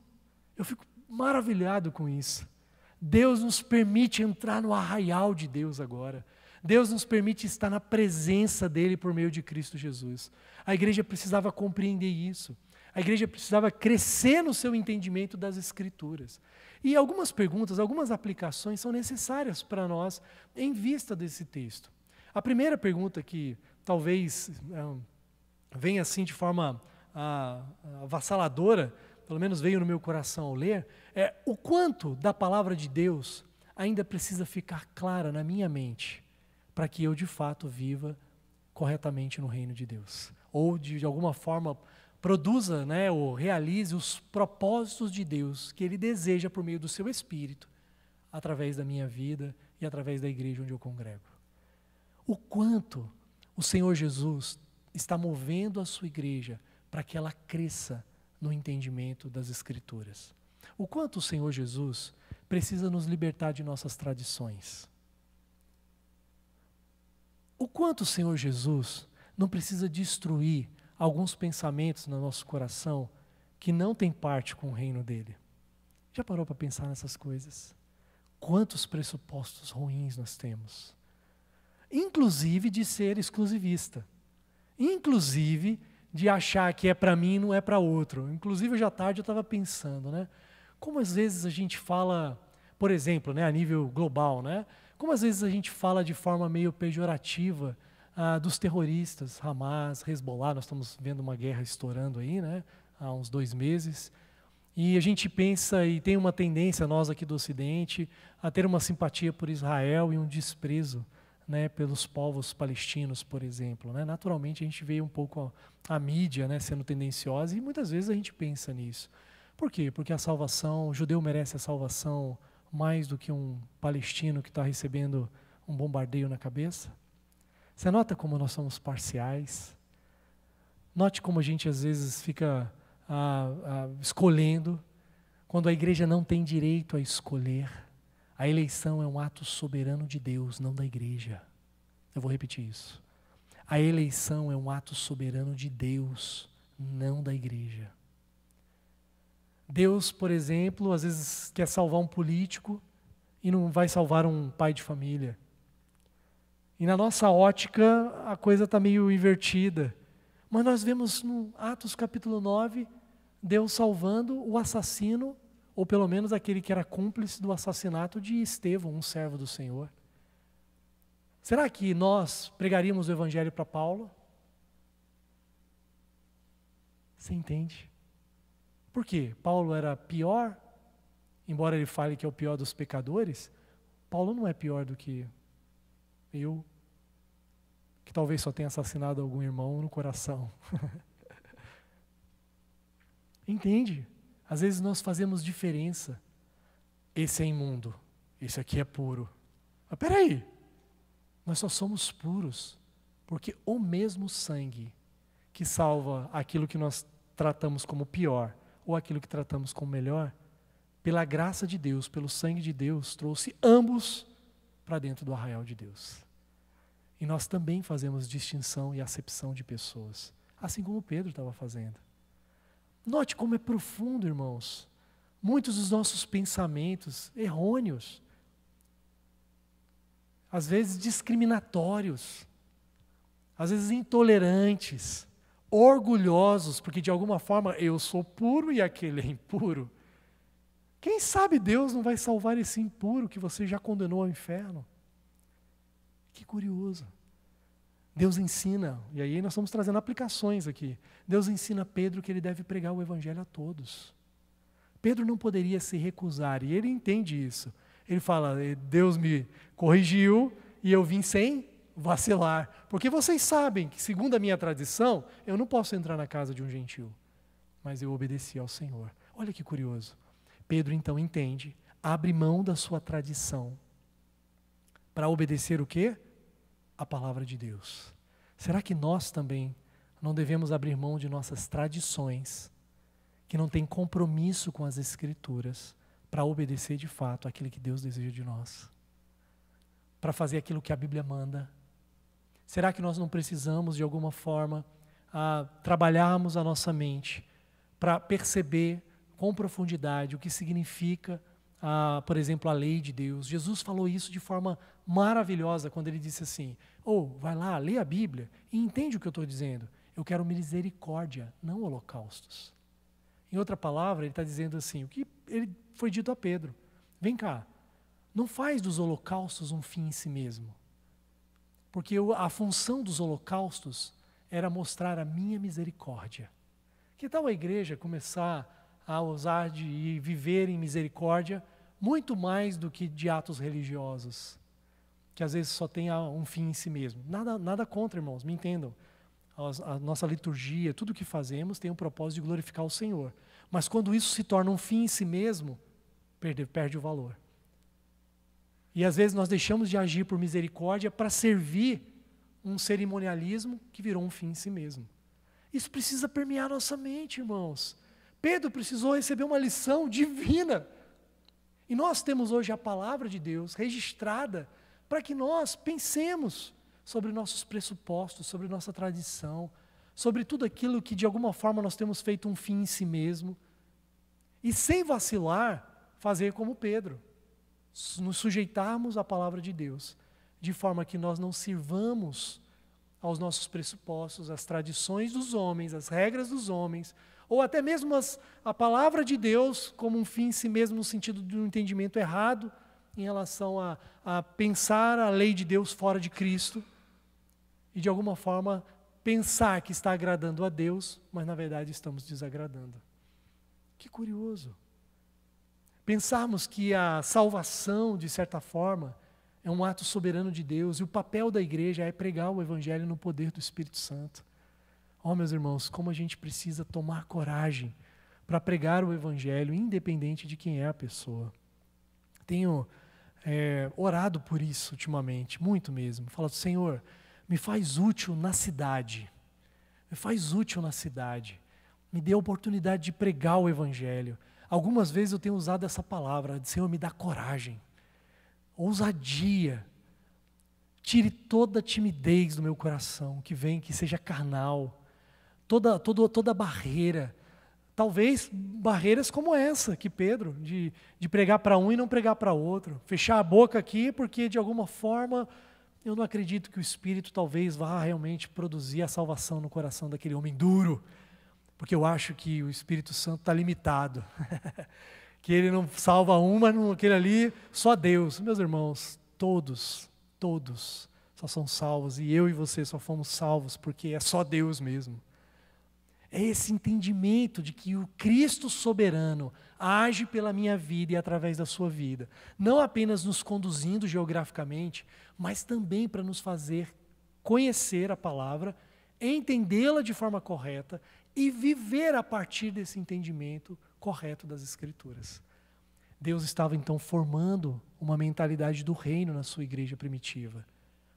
eu fico maravilhado com isso. Deus nos permite entrar no arraial de Deus agora. Deus nos permite estar na presença dEle por meio de Cristo Jesus. A igreja precisava compreender isso. A igreja precisava crescer no seu entendimento das Escrituras. E algumas perguntas, algumas aplicações são necessárias para nós em vista desse texto. A primeira pergunta que talvez venha assim de forma avassaladora, pelo menos veio no meu coração ao ler, é o quanto da palavra de Deus ainda precisa ficar clara na minha mente para que eu de fato viva corretamente no reino de Deus. Ou de alguma forma produza, né, ou realize os propósitos de Deus que Ele deseja por meio do seu Espírito, através da minha vida e através da igreja onde eu congrego. O quanto o Senhor Jesus está movendo a sua igreja para que ela cresça no entendimento das Escrituras. O quanto o Senhor Jesus precisa nos libertar de nossas tradições. O quanto o Senhor Jesus não precisa destruir alguns pensamentos no nosso coração que não têm parte com o reino dele. Já parou para pensar nessas coisas? Quantos pressupostos ruins nós temos? Inclusive de ser exclusivista. Inclusive de achar que é para mim e não é para outro. Inclusive, hoje à tarde eu estava pensando, né? Como às vezes a gente fala, por exemplo, né, a nível global, né? Como às vezes a gente fala de forma meio pejorativa dos terroristas, Hamas, Hezbollah. Nós estamos vendo uma guerra estourando aí, né? Há uns 2 meses. E a gente pensa e tem uma tendência, nós aqui do Ocidente, a ter uma simpatia por Israel e um desprezo, né, pelos povos palestinos, por exemplo. Né? Naturalmente, a gente vê um pouco a mídia, né, sendo tendenciosa, e muitas vezes a gente pensa nisso. Por quê? Porque a salvação, o judeu merece a salvação mais do que um palestino que está recebendo um bombardeio na cabeça? Você nota como nós somos parciais? Note como a gente às vezes fica escolhendo, quando a igreja não tem direito a escolher. A eleição é um ato soberano de Deus, não da igreja. Eu vou repetir isso. A eleição é um ato soberano de Deus, não da igreja. Deus, por exemplo, às vezes quer salvar um político e não vai salvar um pai de família. E na nossa ótica, a coisa está meio invertida. Mas nós vemos no Atos capítulo 9, Deus salvando o assassino, ou pelo menos aquele que era cúmplice do assassinato de Estevão, um servo do Senhor. Será que nós pregaríamos o evangelho para Paulo? Você entende? Por quê? Paulo era pior? Embora ele fale que é o pior dos pecadores, Paulo não é pior do que eu, que talvez só tenha assassinado algum irmão no coração. Entende? Às vezes nós fazemos diferença. Esse é imundo, esse aqui é puro. Mas peraí, nós só somos puros porque o mesmo sangue que salva aquilo que nós tratamos como pior ou aquilo que tratamos como melhor, pela graça de Deus, pelo sangue de Deus, trouxe ambos para dentro do arraial de Deus. E nós também fazemos distinção e acepção de pessoas, assim como Pedro estava fazendo. Note como é profundo, irmãos. Muitos dos nossos pensamentos errôneos, às vezes discriminatórios, às vezes intolerantes, orgulhosos, porque de alguma forma eu sou puro e aquele é impuro. Quem sabe Deus não vai salvar esse impuro que você já condenou ao inferno? Que curioso. Deus ensina, e aí nós estamos trazendo aplicações aqui. Deus ensina a Pedro que ele deve pregar o evangelho a todos. Pedro não poderia se recusar, e ele entende isso. Ele fala, Deus me corrigiu e eu vim sem vacilar. Porque vocês sabem que, segundo a minha tradição, eu não posso entrar na casa de um gentil. Mas eu obedeci ao Senhor. Olha que curioso. Pedro então entende, abre mão da sua tradição para obedecer o quê? A palavra de Deus. Será que nós também não devemos abrir mão de nossas tradições, que não têm compromisso com as Escrituras, para obedecer de fato aquilo que Deus deseja de nós? Para fazer aquilo que a Bíblia manda? Será que nós não precisamos, de alguma forma, trabalharmos a nossa mente para perceber com profundidade o que significa, por exemplo, a lei de Deus? Jesus falou isso de forma maravilhosa quando ele disse assim, vai lá, lê a Bíblia e entende o que eu estou dizendo. Eu quero misericórdia, não holocaustos. Em outra palavra, ele está dizendo assim, o que ele foi dito a Pedro. Vem cá, não faz dos holocaustos um fim em si mesmo. Porque a função dos holocaustos era mostrar a minha misericórdia. Que tal a igreja começar a usar de viver em misericórdia muito mais do que de atos religiosos, que às vezes só tem um fim em si mesmo? Nada contra, irmãos, me entendam. A nossa liturgia, tudo que fazemos tem o propósito de glorificar o Senhor. Mas quando isso se torna um fim em si mesmo, perde o valor. E às vezes nós deixamos de agir por misericórdia para servir um cerimonialismo que virou um fim em si mesmo. Isso precisa permear nossa mente, irmãos. Pedro precisou receber uma lição divina. E nós temos hoje a palavra de Deus registrada para que nós pensemos sobre nossos pressupostos, sobre nossa tradição, sobre tudo aquilo que de alguma forma nós temos feito um fim em si mesmo, e sem vacilar, fazer como Pedro, nos sujeitarmos à palavra de Deus, de forma que nós não sirvamos aos nossos pressupostos, às tradições dos homens, às regras dos homens, ou até mesmo a palavra de Deus como um fim em si mesmo, no sentido de um entendimento errado em relação a pensar a lei de Deus fora de Cristo, e de alguma forma pensar que está agradando a Deus, mas na verdade estamos desagradando. Que curioso. Pensarmos que a salvação, de certa forma, é um ato soberano de Deus, e o papel da igreja é pregar o Evangelho no poder do Espírito Santo. Oh, meus irmãos, como a gente precisa tomar coragem para pregar o Evangelho, independente de quem é a pessoa. Tenho orado por isso ultimamente, muito mesmo. Falado, Senhor, me faz útil na cidade. Me faz útil na cidade. Me dê a oportunidade de pregar o Evangelho. Algumas vezes eu tenho usado essa palavra, Senhor, me dá coragem, ousadia. Tire toda a timidez do meu coração, que seja carnal, toda barreira. Talvez barreiras como essa que Pedro, de pregar para um e não pregar para outro. Fechar a boca aqui porque de alguma forma eu não acredito que o Espírito talvez vá realmente produzir a salvação no coração daquele homem duro. Porque eu acho que o Espírito Santo está limitado. Que ele não salva uma, aquele ali, só Deus. Meus irmãos, todos só são salvos. E eu e você só fomos salvos porque é só Deus mesmo. É esse entendimento de que o Cristo soberano age pela minha vida e através da sua vida. Não apenas nos conduzindo geograficamente, mas também para nos fazer conhecer a palavra, entendê-la de forma correta e viver a partir desse entendimento correto das Escrituras. Deus estava então formando uma mentalidade do reino na sua igreja primitiva,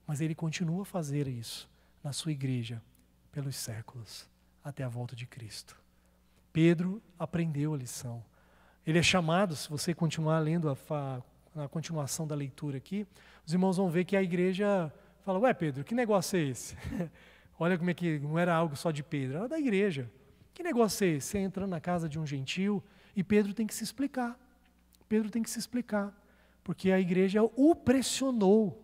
mas Ele continua a fazer isso na sua igreja pelos séculos, até a volta de Cristo. Pedro aprendeu a lição. Ele é chamado, se você continuar lendo a continuação da leitura aqui, os irmãos vão ver que a igreja fala, ué Pedro, que negócio é esse? Olha como é que não era algo só de Pedro, era da igreja. Que negócio é esse? Você entrando na casa de um gentil e Pedro tem que se explicar. Pedro tem que se explicar, porque a igreja o pressionou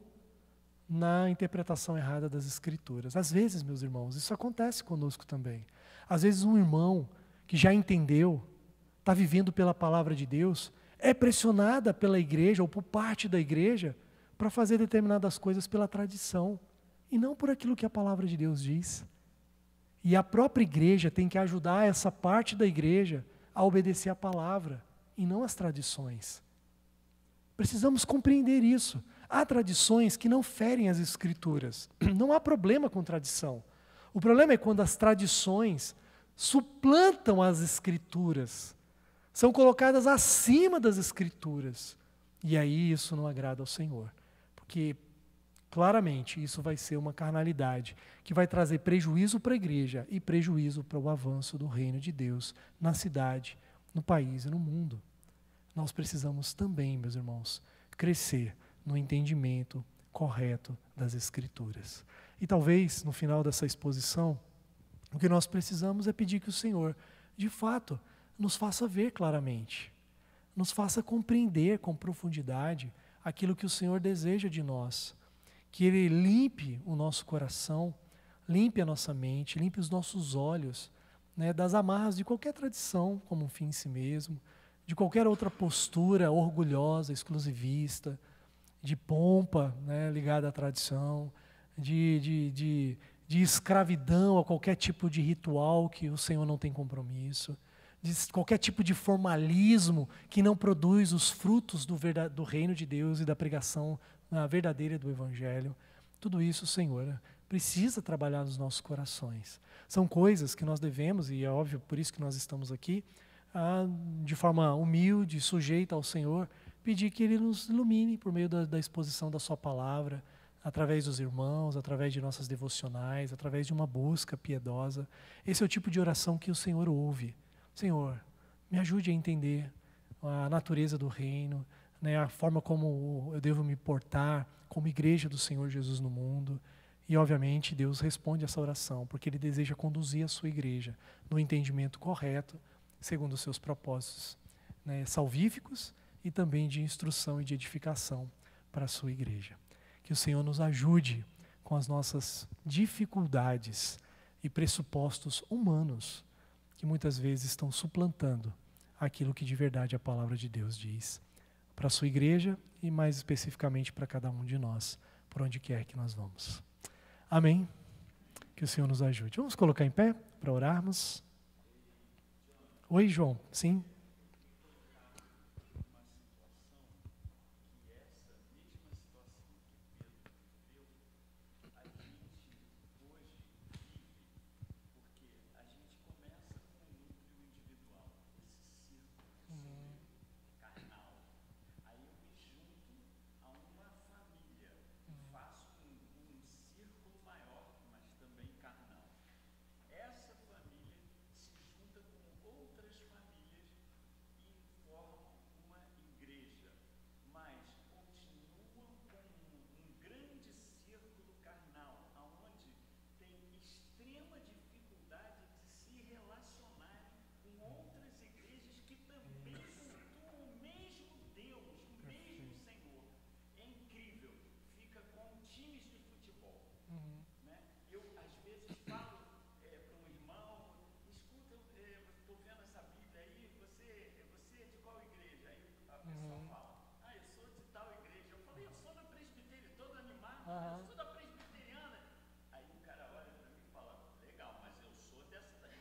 na interpretação errada das Escrituras. Às vezes, meus irmãos, isso acontece conosco também. Às vezes um irmão que já entendeu, está vivendo pela palavra de Deus, é pressionada pela igreja ou por parte da igreja para fazer determinadas coisas pela tradição e não por aquilo que a palavra de Deus diz. E a própria igreja tem que ajudar essa parte da igreja a obedecer a palavra e não as tradições. Precisamos compreender isso. Há tradições que não ferem as Escrituras. Não há problema com tradição. O problema é quando as tradições suplantam as Escrituras, são colocadas acima das Escrituras. E aí isso não agrada ao Senhor. Porque claramente isso vai ser uma carnalidade que vai trazer prejuízo para a igreja e prejuízo para o avanço do reino de Deus na cidade, no país e no mundo. Nós precisamos também, meus irmãos, crescer no entendimento correto das Escrituras. E talvez, no final dessa exposição, o que nós precisamos é pedir que o Senhor, de fato, nos faça ver claramente, nos faça compreender com profundidade aquilo que o Senhor deseja de nós, que Ele limpe o nosso coração, limpe a nossa mente, limpe os nossos olhos, né, das amarras de qualquer tradição como um fim em si mesmo, de qualquer outra postura orgulhosa, exclusivista, de pompa, né, ligada à tradição, de escravidão a qualquer tipo de ritual que o Senhor não tem compromisso, de qualquer tipo de formalismo que não produz os frutos do reino de Deus e da pregação verdadeira do Evangelho. Tudo isso, Senhor, precisa trabalhar nos nossos corações. São coisas que nós devemos, e é óbvio por isso que nós estamos aqui, de forma humilde, sujeita ao Senhor, pedir que Ele nos ilumine por meio da exposição da Sua palavra, através dos irmãos, através de nossas devocionais, através de uma busca piedosa. Esse é o tipo de oração que o Senhor ouve. Senhor, me ajude a entender a natureza do reino, né, a forma como eu devo me portar como igreja do Senhor Jesus no mundo. E, obviamente, Deus responde essa oração, porque Ele deseja conduzir a sua igreja no entendimento correto, segundo os seus propósitos, né, salvíficos e também de instrução e de edificação para a sua igreja. Que o Senhor nos ajude com as nossas dificuldades e pressupostos humanos, que muitas vezes estão suplantando aquilo que de verdade a palavra de Deus diz para a sua igreja e mais especificamente para cada um de nós, por onde quer que nós vamos. Amém? Que o Senhor nos ajude. Vamos colocar em pé para orarmos. Oi, João. Sim? Eu sou da presbiteriana. Aí o cara olha para mim e fala, legal, mas eu sou dessa daí.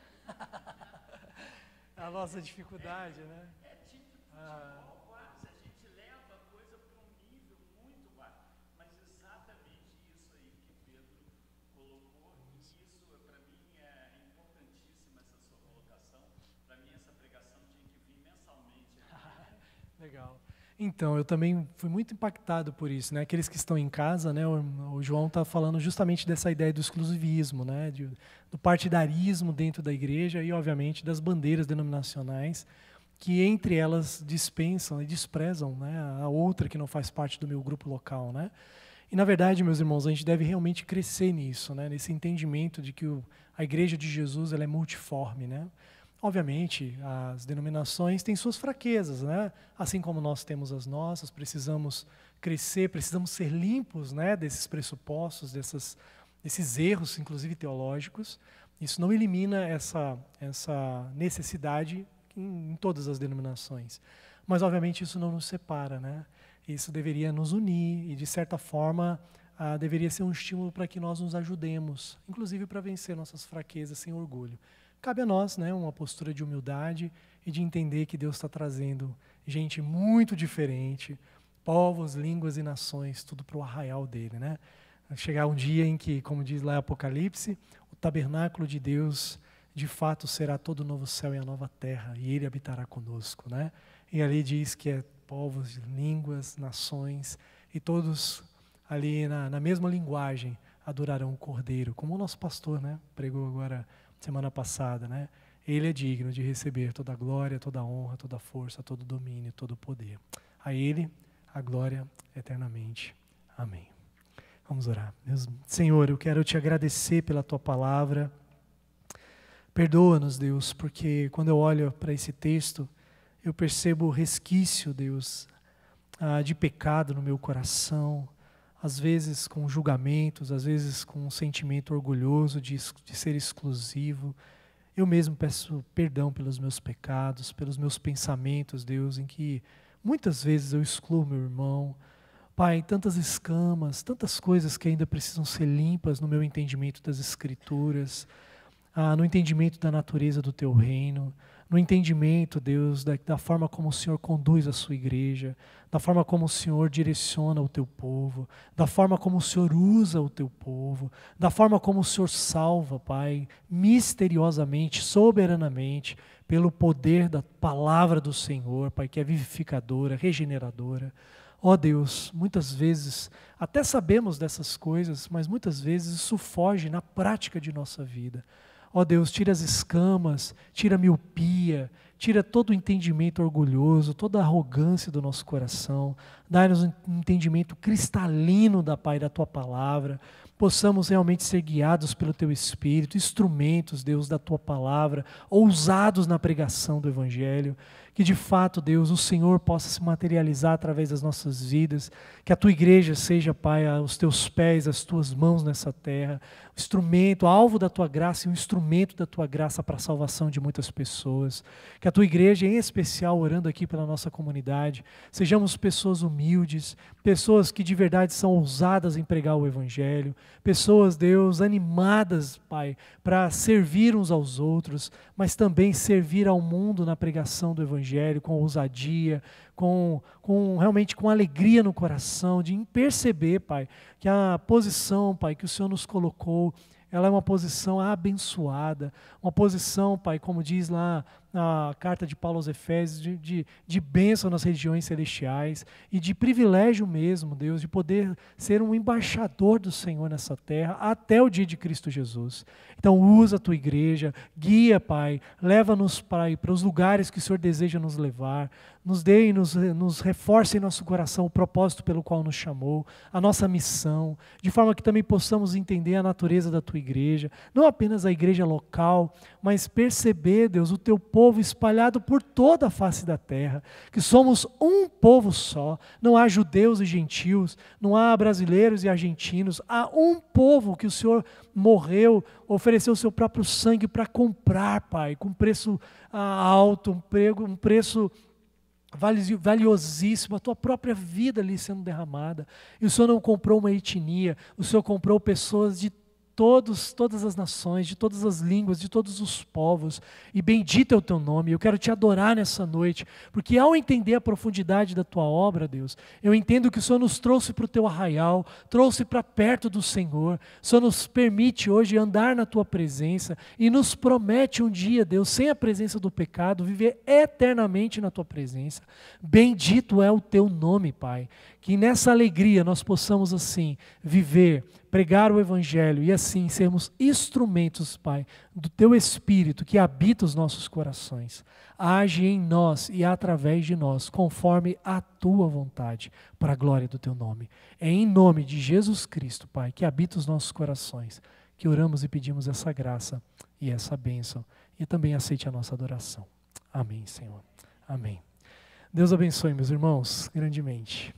A nossa dificuldade, né? É tipo futebol quase, a gente leva a coisa para um nível muito baixo. Mas exatamente isso aí que Pedro colocou, e isso para mim é importantíssima essa sua colocação. Para mim essa pregação tinha que vir mensalmente. Legal. Então, eu também fui muito impactado por isso, né? Aqueles que estão em casa, né? O João está falando justamente dessa ideia do exclusivismo, né? Do partidarismo dentro da igreja e, obviamente, das bandeiras denominacionais que entre elas dispensam e desprezam, né, a outra que não faz parte do meu grupo local, né? E, na verdade, meus irmãos, a gente deve realmente crescer nisso, né? Nesse entendimento de que a igreja de Jesus ela é multiforme, né? Obviamente, as denominações têm suas fraquezas, né? Assim como nós temos as nossas, precisamos crescer, precisamos ser limpos, né, desses pressupostos, desses erros, inclusive teológicos. Isso não elimina essa necessidade em todas as denominações. Mas, obviamente, isso não nos separa, né? Isso deveria nos unir e, de certa forma, deveria ser um estímulo para que nós nos ajudemos, inclusive para vencer nossas fraquezas sem orgulho. Cabe a nós, né, uma postura de humildade e de entender que Deus está trazendo gente muito diferente, povos, línguas e nações, tudo para o arraial dele, né? Vai chegar um dia em que, como diz lá Apocalipse, o tabernáculo de Deus de fato será todo o novo céu e a nova terra, e ele habitará conosco, né? E ali diz que é povos, línguas, nações, e todos ali na mesma linguagem adorarão o Cordeiro, como o nosso pastor, né, pregou agora semana passada, né? Ele é digno de receber toda a glória, toda a honra, toda a força, todo o domínio, todo o poder. A Ele, a glória eternamente. Amém. Vamos orar. Senhor, eu quero te agradecer pela Tua palavra. Perdoa-nos, Deus, porque quando eu olho para esse texto, eu percebo o resquício, Deus, de pecado no meu coração, às vezes com julgamentos, às vezes com um sentimento orgulhoso de ser exclusivo. Eu mesmo peço perdão pelos meus pecados, pelos meus pensamentos, Deus, em que muitas vezes eu excluo meu irmão. Pai, tantas escamas, tantas coisas que ainda precisam ser limpas no meu entendimento das Escrituras, no entendimento da natureza do Teu reino, no entendimento, Deus, da forma como o Senhor conduz a sua igreja, da forma como o Senhor direciona o Teu povo, da forma como o Senhor usa o Teu povo, da forma como o Senhor salva, Pai, misteriosamente, soberanamente, pelo poder da palavra do Senhor, Pai, que é vivificadora, regeneradora. Ó Deus, muitas vezes, até sabemos dessas coisas, mas muitas vezes isso foge na prática de nossa vida. Ó Deus, tira as escamas, tira a miopia, tira todo o entendimento orgulhoso, toda a arrogância do nosso coração, dá-nos um entendimento cristalino Pai, da Tua Palavra, possamos realmente ser guiados pelo Teu Espírito, instrumentos, Deus, da Tua Palavra, ousados na pregação do Evangelho, que de fato, Deus, o Senhor possa se materializar através das nossas vidas, que a Tua igreja seja, Pai, os Teus pés, as Tuas mãos nessa terra, o instrumento, alvo da Tua graça e um instrumento da Tua graça para a salvação de muitas pessoas, que a Tua igreja, em especial, orando aqui pela nossa comunidade, sejamos pessoas humildes, pessoas que de verdade são ousadas em pregar o Evangelho, pessoas, Deus, animadas, Pai, para servir uns aos outros, mas também servir ao mundo na pregação do Evangelho, com ousadia, realmente com alegria no coração, de perceber, Pai, que a posição, Pai, que o Senhor nos colocou, ela é uma posição abençoada, uma posição, Pai, como diz lá na carta de Paulo aos Efésios, de bênção nas regiões celestiais e de privilégio mesmo, Deus, de poder ser um embaixador do Senhor nessa terra até o dia de Cristo Jesus. Então usa a Tua igreja, guia, Pai, leva-nos, Pai, para os lugares que o Senhor deseja nos levar, nos dê e nos reforce em nosso coração o propósito pelo qual nos chamou, a nossa missão, de forma que também possamos entender a natureza da Tua igreja, não apenas a igreja local, mas perceber, Deus, o Teu povo espalhado por toda a face da terra, que somos um povo só, não há judeus e gentios, não há brasileiros e argentinos, há um povo que o Senhor morreu, ofereceu o seu próprio sangue para comprar, Pai, com preço alto, um preço valiosíssimo, a Tua própria vida ali sendo derramada. E o Senhor não comprou uma etnia, o Senhor comprou pessoas de todas as nações, de todas as línguas, de todos os povos, e bendito é o Teu nome. Eu quero Te adorar nessa noite, porque ao entender a profundidade da Tua obra, Deus, eu entendo que o Senhor nos trouxe para o Teu arraial, trouxe para perto do Senhor, o Senhor nos permite hoje andar na Tua presença, e nos promete um dia, Deus, sem a presença do pecado, viver eternamente na Tua presença. Bendito é o Teu nome, Pai, que nessa alegria nós possamos assim viver, pregar o Evangelho e assim sermos instrumentos, Pai, do Teu Espírito que habita os nossos corações. Age em nós e através de nós, conforme a Tua vontade, para a glória do Teu nome. É em nome de Jesus Cristo, Pai, que habita os nossos corações, que oramos e pedimos essa graça e essa bênção. E também aceite a nossa adoração. Amém, Senhor. Amém. Deus abençoe, meus irmãos, grandemente.